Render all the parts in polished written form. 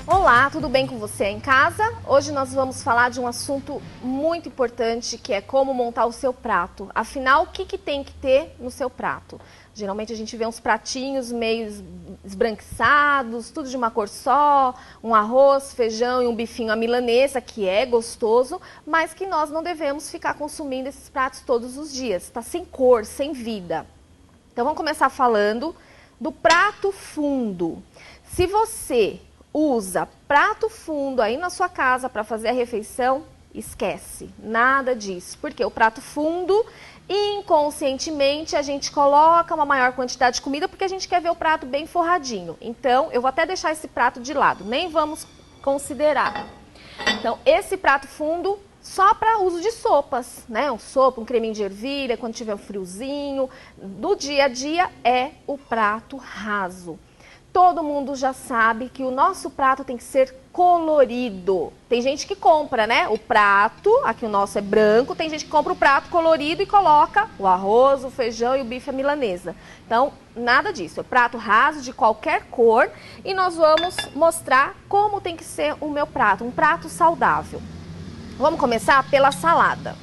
Olá, tudo bem com você em casa? Hoje nós vamos falar de um assunto muito importante, que é como montar o seu prato. Afinal, o que tem que ter no seu prato? Geralmente a gente vê uns pratinhos meio esbranquiçados, tudo de uma cor só, um arroz, feijão e um bifinho à milanesa, que é gostoso, mas que nós não devemos ficar consumindo esses pratos todos os dias. Está sem cor, sem vida. Então vamos começar falando do prato fundo. Se você usa prato fundo aí na sua casa para fazer a refeição, esquece, nada disso. Porque o prato fundo, inconscientemente, a gente coloca uma maior quantidade de comida porque a gente quer ver o prato bem forradinho. Então, eu vou até deixar esse prato de lado, nem vamos considerar. Então, esse prato fundo só para uso de sopas, né? Um sopa, um creminho de ervilha, quando tiver um friozinho. Do dia a dia é o prato raso. Todo mundo já sabe que o nosso prato tem que ser colorido. Tem gente que compra, né? O prato, aqui o nosso é branco, tem gente que compra o prato colorido e coloca o arroz, o feijão e o bife à milanesa. Então, nada disso. É prato raso, de qualquer cor. E nós vamos mostrar como tem que ser o meu prato. Um prato saudável. Vamos começar pela salada.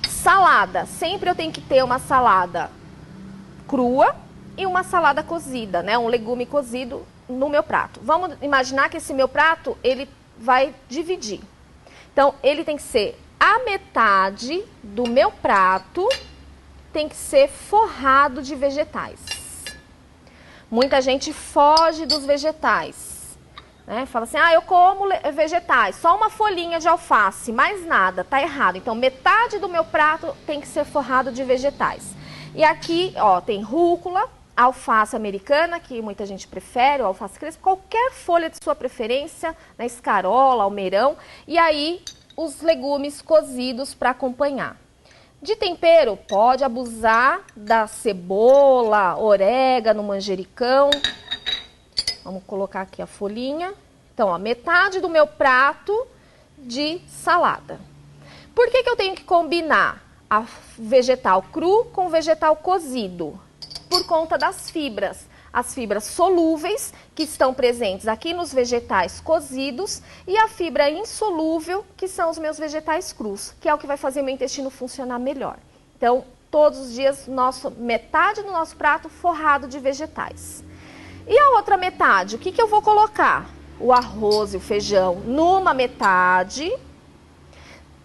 Salada. Sempre eu tenho que ter uma salada crua e uma salada cozida, né? Um legume cozido no meu prato. Vamos imaginar que esse meu prato, ele vai dividir. Então, ele tem que ser a metade do meu prato, tem que ser forrado de vegetais. Muita gente foge dos vegetais, né? Fala assim, eu como vegetais, só uma folhinha de alface, mais nada, tá errado. Então, metade do meu prato tem que ser forrado de vegetais. E aqui, ó, tem rúcula, alface americana, que muita gente prefere, ou alface crespa, qualquer folha de sua preferência, né, escarola, almeirão, e aí os legumes cozidos para acompanhar. De tempero, pode abusar da cebola, orégano, manjericão. Vamos colocar aqui a folhinha. Então, ó, metade do meu prato de salada. Por que eu tenho que combinar a vegetal cru com vegetal cozido? Por conta das fibras. As fibras solúveis, que estão presentes aqui nos vegetais cozidos, e a fibra insolúvel, que são os meus vegetais crus, que é o que vai fazer meu intestino funcionar melhor. Então, todos os dias, metade do nosso prato forrado de vegetais. E a outra metade, o que eu vou colocar? O arroz e o feijão numa metade.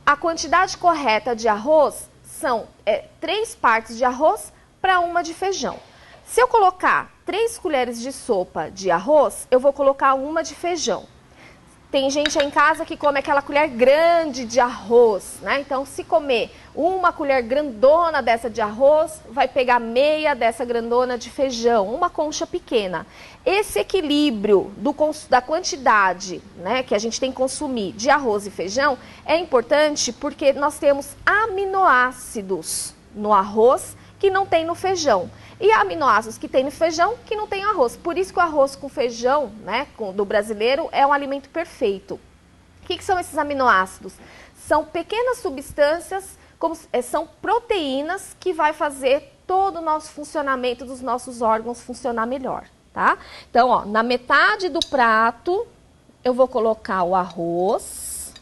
A quantidade correta de arroz são 3 partes de arroz para uma de feijão. Se eu colocar 3 colheres de sopa de arroz, eu vou colocar uma de feijão. Tem gente aí em casa que come aquela colher grande de arroz, né? Então, se comer uma colher grandona dessa de arroz, vai pegar meia dessa grandona de feijão, uma concha pequena. Esse equilíbrio da quantidade, né, que a gente tem que consumir de arroz e feijão é importante porque nós temos aminoácidos no arroz que não tem no feijão. E aminoácidos que tem no feijão que não tem no arroz. Por isso que o arroz com feijão, né, do brasileiro, é um alimento perfeito. O que são esses aminoácidos? São pequenas substâncias, são proteínas que vai fazer todo o nosso funcionamento dos nossos órgãos funcionar melhor, tá? Então, ó, na metade do prato, eu vou colocar o arroz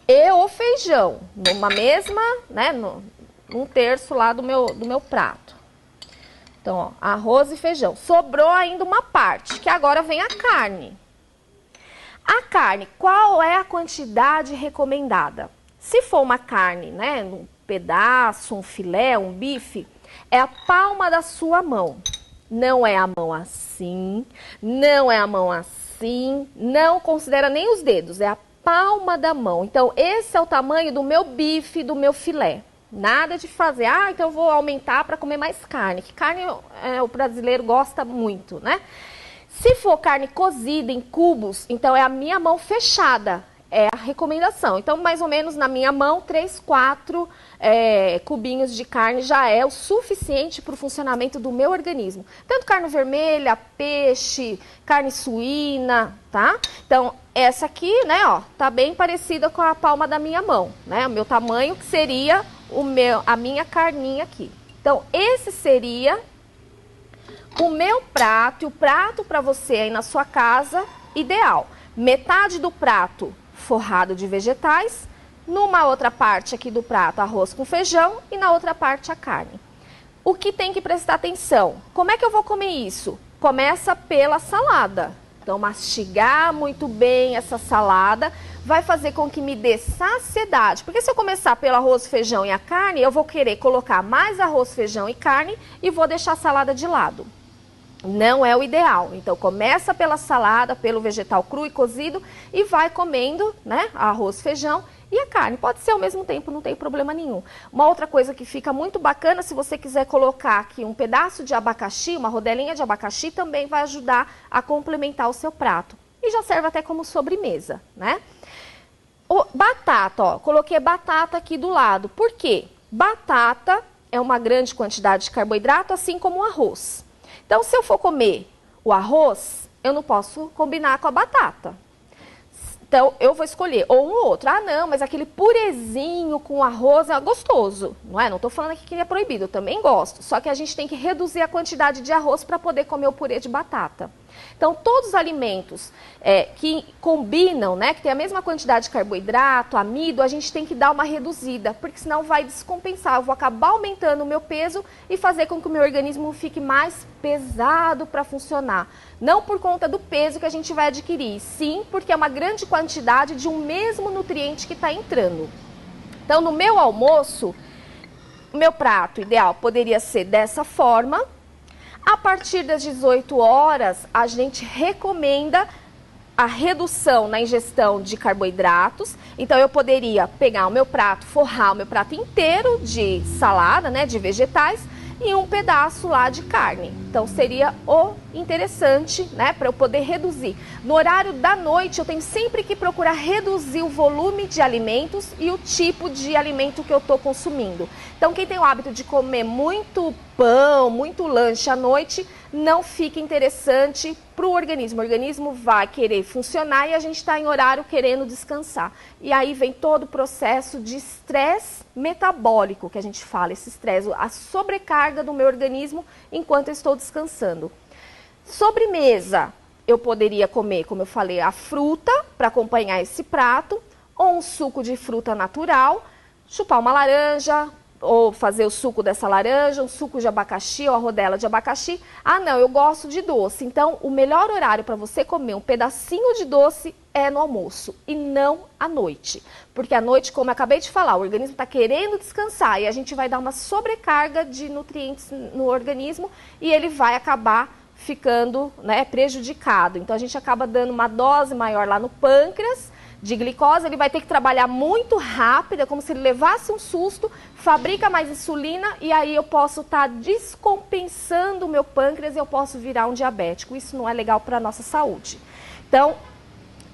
e o feijão, numa mesma, né, num terço lá do meu prato. Então, ó, arroz e feijão. Sobrou ainda uma parte, que agora vem a carne. A carne, qual é a quantidade recomendada? Se for uma carne, né, um pedaço, um filé, um bife, é a palma da sua mão. Não é a mão assim, não é a mão assim, não considera nem os dedos, é a palma da mão. Então, esse é o tamanho do meu bife, do meu filé. Nada de fazer, então eu vou aumentar para comer mais carne. Que carne o brasileiro gosta muito, né? Se for carne cozida em cubos, então é a minha mão fechada. É a recomendação. Então, mais ou menos na minha mão, 3, 4 cubinhos de carne já é o suficiente para o funcionamento do meu organismo. Tanto carne vermelha, peixe, carne suína, tá? Então, essa aqui, né, ó, tá bem parecida com a palma da minha mão, né? O meu tamanho, que seria a minha carninha aqui. Então, esse seria O meu prato e o prato para você aí na sua casa, ideal. Metade do prato forrado de vegetais, numa outra parte aqui do prato arroz com feijão e na outra parte a carne. O que tem que prestar atenção? Como é que eu vou comer isso? Começa pela salada. Então, mastigar muito bem essa salada vai fazer com que me dê saciedade. Porque se eu começar pelo arroz, feijão e a carne, eu vou querer colocar mais arroz, feijão e carne e vou deixar a salada de lado. Não é o ideal. Então, começa pela salada, pelo vegetal cru e cozido e vai comendo, né, arroz, feijão e a carne. Pode ser ao mesmo tempo, não tem problema nenhum. Uma outra coisa que fica muito bacana, se você quiser colocar aqui um pedaço de abacaxi, uma rodelinha de abacaxi, também vai ajudar a complementar o seu prato. E já serve até como sobremesa, né? Batata, ó, coloquei batata aqui do lado. Por quê? Batata é uma grande quantidade de carboidrato, assim como o arroz. Então, se eu for comer o arroz, eu não posso combinar com a batata. Então, eu vou escolher ou um ou outro. Ah, não, mas aquele purezinho com arroz é gostoso, não é? Não estou falando aqui que é proibido, eu também gosto. Só que a gente tem que reduzir a quantidade de arroz para poder comer o purê de batata. Então, todos os alimentos que combinam, né, que tem a mesma quantidade de carboidrato, amido, a gente tem que dar uma reduzida, porque senão vai descompensar. Eu vou acabar aumentando o meu peso e fazer com que o meu organismo fique mais pesado para funcionar. Não por conta do peso que a gente vai adquirir, sim porque é uma grande quantidade de um mesmo nutriente que está entrando. Então, no meu almoço, o meu prato ideal poderia ser dessa forma. A partir das 18 horas, a gente recomenda a redução na ingestão de carboidratos. Então, eu poderia pegar o meu prato, forrar o meu prato inteiro de salada, né, de vegetais, e um pedaço lá de carne. Então, seria o interessante, né, para eu poder reduzir. No horário da noite, eu tenho sempre que procurar reduzir o volume de alimentos e o tipo de alimento que eu estou consumindo. Então, quem tem o hábito de comer muito pão, muito lanche à noite, não fica interessante para o organismo. O organismo vai querer funcionar e a gente está em horário querendo descansar. E aí vem todo o processo de estresse metabólico, que a gente fala, esse estresse, a sobrecarga do meu organismo enquanto eu estou descansando. Sobremesa, eu poderia comer, como eu falei, a fruta para acompanhar esse prato, ou um suco de fruta natural, chupar uma laranja, ou fazer o suco dessa laranja, um suco de abacaxi ou a rodela de abacaxi. Ah, não, eu gosto de doce. Então, o melhor horário para você comer um pedacinho de doce é no almoço e não à noite. Porque à noite, como eu acabei de falar, o organismo está querendo descansar e a gente vai dar uma sobrecarga de nutrientes no organismo e ele vai acabar ficando, né, prejudicado. Então, a gente acaba dando uma dose maior lá no pâncreas de glicose, ele vai ter que trabalhar muito rápido, é como se ele levasse um susto, fabrica mais insulina e aí eu posso estar descompensando o meu pâncreas e eu posso virar um diabético. Isso não é legal para a nossa saúde. Então,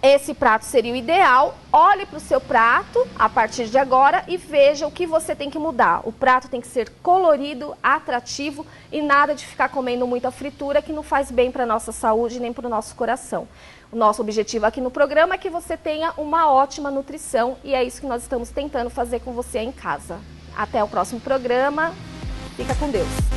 esse prato seria o ideal. Olhe para o seu prato a partir de agora e veja o que você tem que mudar. O prato tem que ser colorido, atrativo e nada de ficar comendo muita fritura que não faz bem para a nossa saúde nem para o nosso coração. O nosso objetivo aqui no programa é que você tenha uma ótima nutrição e é isso que nós estamos tentando fazer com você em casa. Até o próximo programa. Fica com Deus.